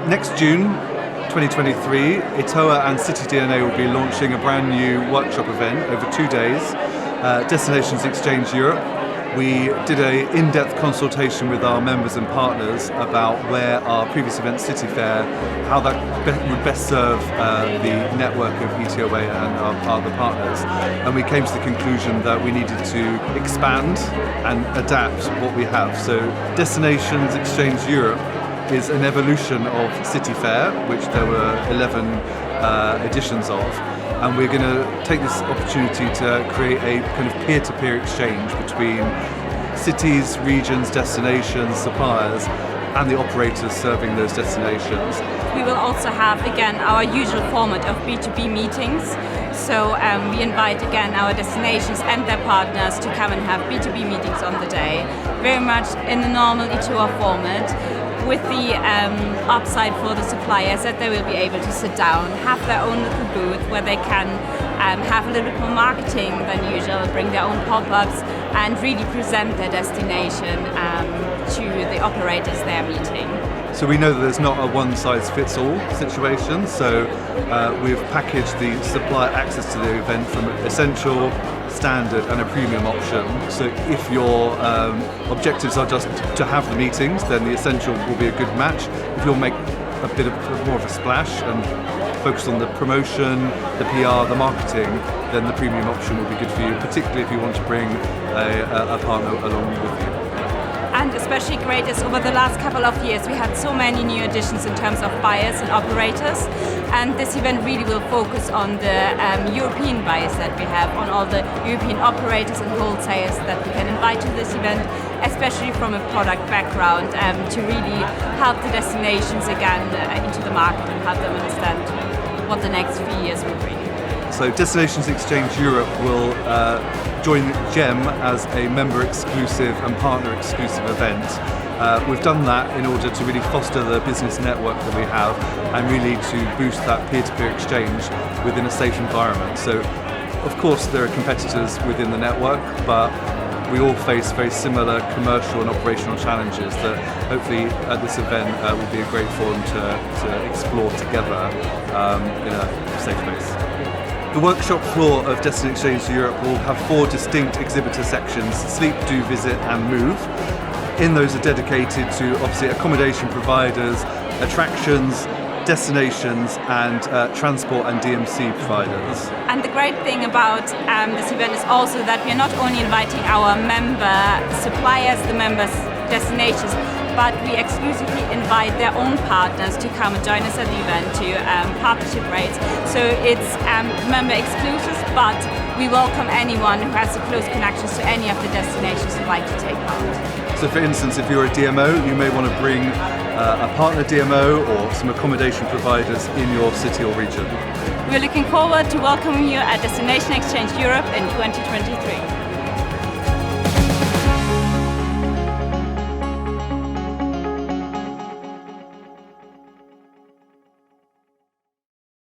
Next June 2023, ETOA and City DNA will be launching a brand new workshop event over 2 days, Destinations Exchange Europe. We did an in-depth consultation with our members and partners about where our previous event, City Fair, how that would best serve the network of ETOA and our other partners. And we came to the conclusion that we needed to expand and adapt what we have. So Destinations Exchange Europe is an evolution of City Fair, which there were 11 editions of. And we're going to take this opportunity to create a kind of peer-to-peer exchange between cities, regions, destinations, suppliers, and the operators serving those destinations. We will also have, again, our usual format of B2B meetings. So we invite, again, our destinations and their partners to come and have B2B meetings on the day, very much in the normal ETOA format, with the upside for the suppliers that they will be able to sit down, have their own little booth where they can have a little bit more marketing than usual, bring their own pop-ups and really present their destination to the operators they're meeting. So we know that there's not a one-size-fits-all situation, so we've packaged the supplier access to the event from essential, standard and a premium option. So if your objectives are just to have the meetings, then the essential will be a good match. If you'll make a bit more of a splash and focus on the promotion, the PR, the marketing, then the premium option will be good for you, particularly if you want to bring a partner along with you. And especially great is over the last couple of years we had so many new additions in terms of buyers and operators, and this event really will focus on the European buyers that we have, on all the European operators and wholesalers that we can invite to this event, especially from a product background, to really help the destinations again into the market and help them understand what the next few years will bring. So Destinations Exchange Europe will join GEM as a member-exclusive and partner-exclusive event. We've done that in order to really foster the business network that we have and really to boost that peer-to-peer exchange within a safe environment. So, of course, there are competitors within the network, but we all face very similar commercial and operational challenges that hopefully at this event will be a great forum to explore together in a safe place. The workshop floor of Destination Exchange Europe will have 4 distinct exhibitor sections: Sleep, Do, Visit and Move. In those are dedicated to obviously accommodation providers, attractions, destinations and transport and DMC providers. And the great thing about this event is also that we are not only inviting our member suppliers, the members' destinations, but we exclusively invite their own partners to come and join us at the event to partnership rates. So it's member exclusive, but we welcome anyone who has a close connections to any of the destinations who'd like to take part. So for instance, if you're a DMO, you may want to bring a partner DMO or some accommodation providers in your city or region. We're looking forward to welcoming you at Destination Exchange Europe in 2023.